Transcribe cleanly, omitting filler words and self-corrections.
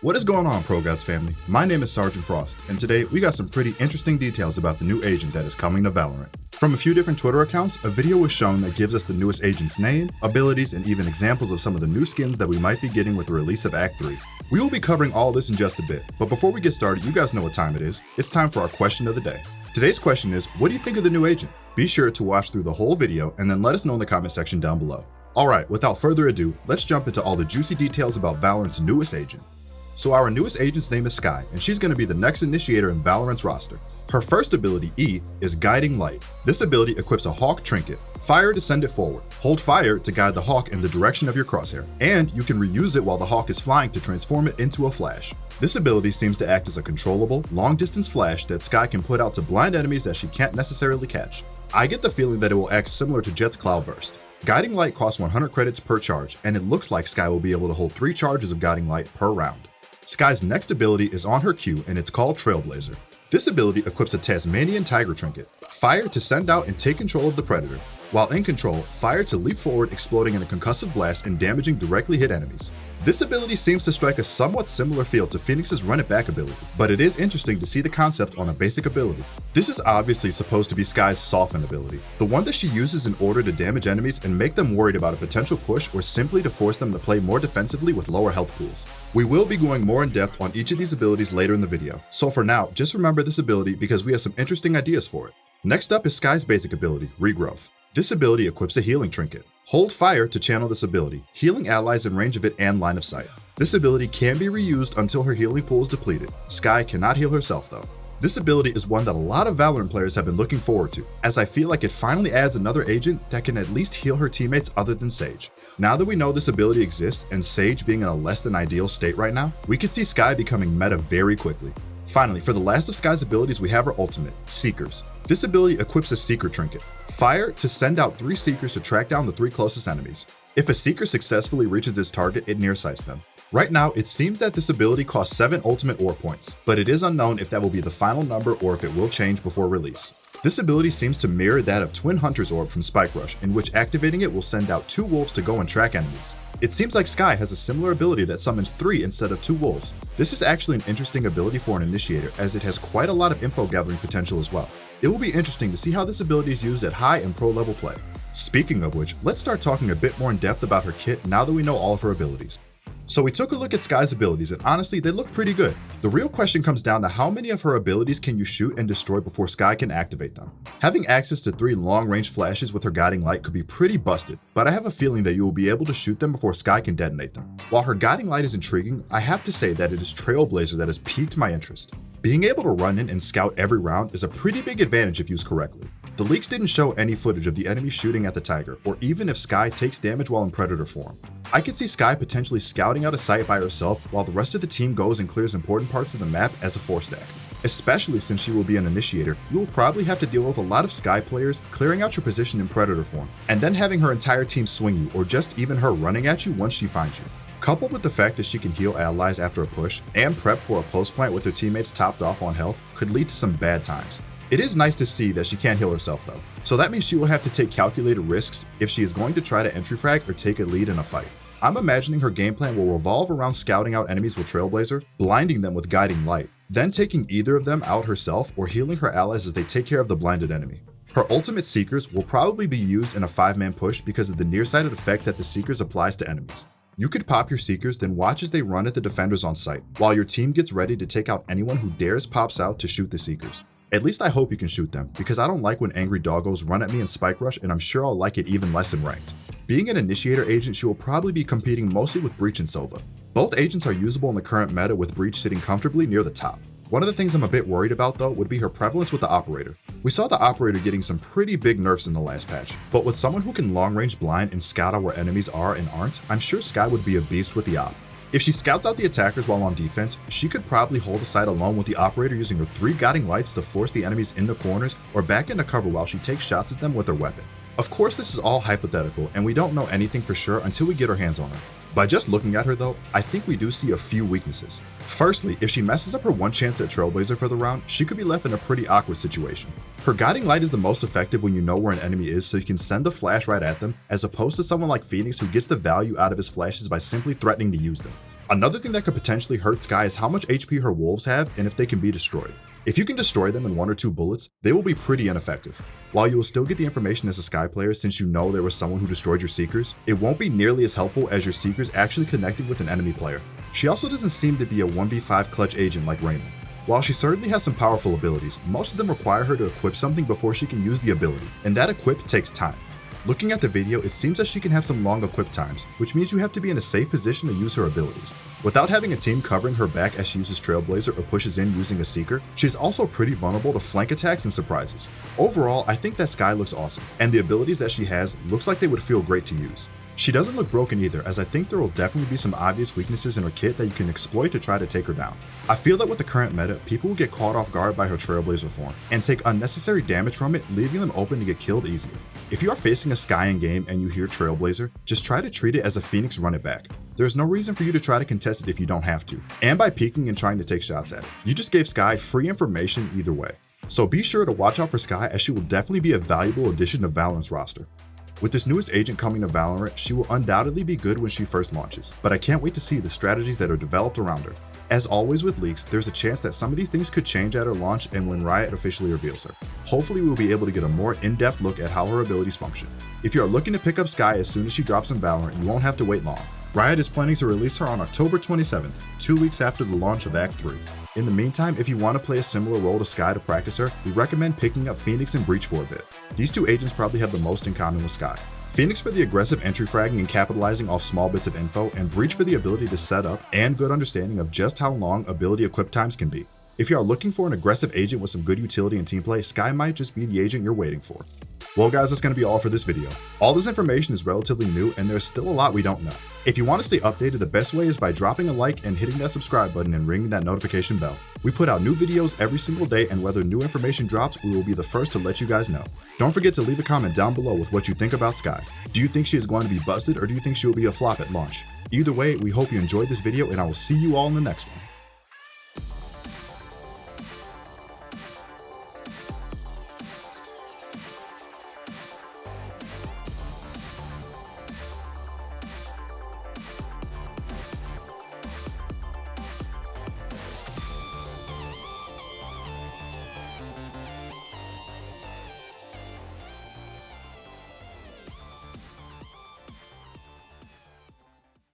What is going on, ProGuides family? My name is Sergeant Frost, and today we got some pretty interesting details about the new agent that is coming to Valorant. From a few different Twitter accounts, a video was shown that gives us the newest agent's name, abilities, and even examples of some of the new skins that we might be getting with the release of Act 3. We will be covering all this in just a bit, but before we get started, you guys know what time it is. It's time for our question of the day. Today's question is, what do you think of the new agent? Be sure to watch through the whole video and then let us know in the comment section down below. Alright, without further ado, let's jump into all the juicy details about Valorant's newest agent. So our newest agent's name is SKYE, and she's going to be the next initiator in Valorant's roster. Her first ability, E, is Guiding Light. This ability equips a Hawk trinket. Fire to send it forward. Hold fire to guide the Hawk in the direction of your crosshair, and you can reuse it while the Hawk is flying to transform it into a flash. This ability seems to act as a controllable, long-distance flash that SKYE can put out to blind enemies that she can't necessarily catch. I get the feeling that it will act similar to Jett's Cloudburst. Guiding Light costs 100 credits per charge, and it looks like SKYE will be able to hold 3 charges of Guiding Light per round. SKYE's next ability is on her Q, and it's called Trailblazer. This ability equips a Tasmanian Tiger trinket. Fire to send out and take control of the predator. While in control, fire to leap forward, exploding in a concussive blast and damaging directly hit enemies. This ability seems to strike a somewhat similar feel to Phoenix's Run It Back ability, but it is interesting to see the concept on a basic ability. This is obviously supposed to be SKYE's Soften ability, the one that she uses in order to damage enemies and make them worried about a potential push or simply to force them to play more defensively with lower health pools. We will be going more in depth on each of these abilities later in the video, so for now, just remember this ability because we have some interesting ideas for it. Next up is SKYE's basic ability, Regrowth. This ability equips a healing trinket. Hold fire to channel this ability, healing allies in range of it and line of sight. This ability can be reused until her healing pool is depleted. SKYE cannot heal herself though. This ability is one that a lot of Valorant players have been looking forward to, as I feel like it finally adds another agent that can at least heal her teammates other than Sage. Now that we know this ability exists and Sage being in a less than ideal state right now, we can see SKYE becoming meta very quickly. Finally, for the last of SKYE's abilities, we have her ultimate, Seekers. This ability equips a Seeker trinket. Fire to send out 3 Seekers to track down the 3 closest enemies. If a Seeker successfully reaches its target, it nearsights them. Right now, it seems that this ability costs 7 ultimate ore points, but it is unknown if that will be the final number or if it will change before release. This ability seems to mirror that of Twin Hunter's Orb from Spike Rush, in which activating it will send out 2 wolves to go and track enemies. It seems like SKYE has a similar ability that summons 3 instead of 2 wolves. This is actually an interesting ability for an initiator, as it has quite a lot of info gathering potential as well. It will be interesting to see how this ability is used at high and pro level play. Speaking of which, let's start talking a bit more in depth about her kit now that we know all of her abilities. So we took a look at SKYE's abilities, and honestly, they look pretty good. The real question comes down to how many of her abilities can you shoot and destroy before SKYE can activate them. Having access to 3 long-range flashes with her Guiding Light could be pretty busted, but I have a feeling that you will be able to shoot them before SKYE can detonate them. While her Guiding Light is intriguing, I have to say that it is Trailblazer that has piqued my interest. Being able to run in and scout every round is a pretty big advantage if used correctly. The leaks didn't show any footage of the enemy shooting at the Tiger, or even if SKYE takes damage while in Predator form. I could see SKYE potentially scouting out a site by herself while the rest of the team goes and clears important parts of the map as a 4-stack. Especially since she will be an initiator, you will probably have to deal with a lot of SKYE players clearing out your position in Predator form, and then having her entire team swing you or just even her running at you once she finds you. Coupled with the fact that she can heal allies after a push and prep for a post plant with her teammates topped off on health could lead to some bad times. It is nice to see that she can't heal herself though, so that means she will have to take calculated risks if she is going to try to entry frag or take a lead in a fight. I'm imagining her game plan will revolve around scouting out enemies with Trailblazer, blinding them with Guiding Light, then taking either of them out herself or healing her allies as they take care of the blinded enemy. Her ultimate Seekers will probably be used in a 5-man push because of the nearsighted effect that the Seekers applies to enemies. You could pop your Seekers, then watch as they run at the defenders on site, while your team gets ready to take out anyone who dares pops out to shoot the Seekers. At least I hope you can shoot them, because I don't like when angry doggos run at me in Spike Rush, and I'm sure I'll like it even less in Ranked. Being an initiator agent, she will probably be competing mostly with Breach and Sova. Both agents are usable in the current meta, with Breach sitting comfortably near the top. One of the things I'm a bit worried about though would be her prevalence with the Operator. We saw the Operator getting some pretty big nerfs in the last patch, but with someone who can long range blind and scout out where enemies are and aren't, I'm sure SKYE would be a beast with the Op. If she scouts out the attackers while on defense, she could probably hold a site alone with the Operator using her 3 Guiding Lights to force the enemies into corners or back into cover while she takes shots at them with her weapon. Of course, this is all hypothetical and we don't know anything for sure until we get our hands on her. By just looking at her though, I think we do see a few weaknesses. Firstly, if she messes up her one chance at Trailblazer for the round, she could be left in a pretty awkward situation. Her Guiding Light is the most effective when you know where an enemy is, so you can send the flash right at them, as opposed to someone like Phoenix who gets the value out of his flashes by simply threatening to use them. Another thing that could potentially hurt SKYE is how much HP her wolves have and if they can be destroyed. If you can destroy them in 1 or 2 bullets, they will be pretty ineffective. While you will still get the information as a SKYE player since you know there was someone who destroyed your Seekers, it won't be nearly as helpful as your Seekers actually connecting with an enemy player. She also doesn't seem to be a 1v5 clutch agent like Reyna. While she certainly has some powerful abilities, most of them require her to equip something before she can use the ability, and that equip takes time. Looking at the video, it seems that she can have some long equip times, which means you have to be in a safe position to use her abilities. Without having a team covering her back as she uses Trailblazer or pushes in using a Seeker, she's also pretty vulnerable to flank attacks and surprises. Overall, I think that SKYE looks awesome, and the abilities that she has looks like they would feel great to use. She doesn't look broken either, as I think there will definitely be some obvious weaknesses in her kit that you can exploit to try to take her down. I feel that with the current meta, people will get caught off guard by her Trailblazer form, and take unnecessary damage from it, leaving them open to get killed easier. If you are facing a SKYE in game and you hear Trailblazer, just try to treat it as a Phoenix run it back. There's no reason for you to try to contest it if you don't have to, and by peeking and trying to take shots at it. You just gave SKYE free information either way. So be sure to watch out for SKYE, as she will definitely be a valuable addition to Valorant's roster. With this newest agent coming to Valorant, she will undoubtedly be good when she first launches, but I can't wait to see the strategies that are developed around her. As always with leaks, there's a chance that some of these things could change at her launch and when Riot officially reveals her. Hopefully we'll be able to get a more in-depth look at how her abilities function. If you are looking to pick up SKYE as soon as she drops in Valorant, you won't have to wait long. Riot is planning to release her on October 27th, 2 weeks after the launch of Act 3. In the meantime, if you want to play a similar role to SKYE to practice her, we recommend picking up Phoenix and Breach for a bit. These two agents probably have the most in common with SKYE. Phoenix for the aggressive entry fragging and capitalizing off small bits of info, and Breach for the ability to set up and good understanding of just how long ability equip times can be. If you are looking for an aggressive agent with some good utility and team play, SKYE might just be the agent you're waiting for. Well guys, that's going to be all for this video. All this information is relatively new and there's still a lot we don't know. If you want to stay updated, the best way is by dropping a like and hitting that subscribe button and ringing that notification bell. We put out new videos every single day, and whether new information drops, we will be the first to let you guys know. Don't forget to leave a comment down below with what you think about SKYE. Do you think she is going to be busted, or do you think she will be a flop at launch? Either way, we hope you enjoyed this video and I will see you all in the next one.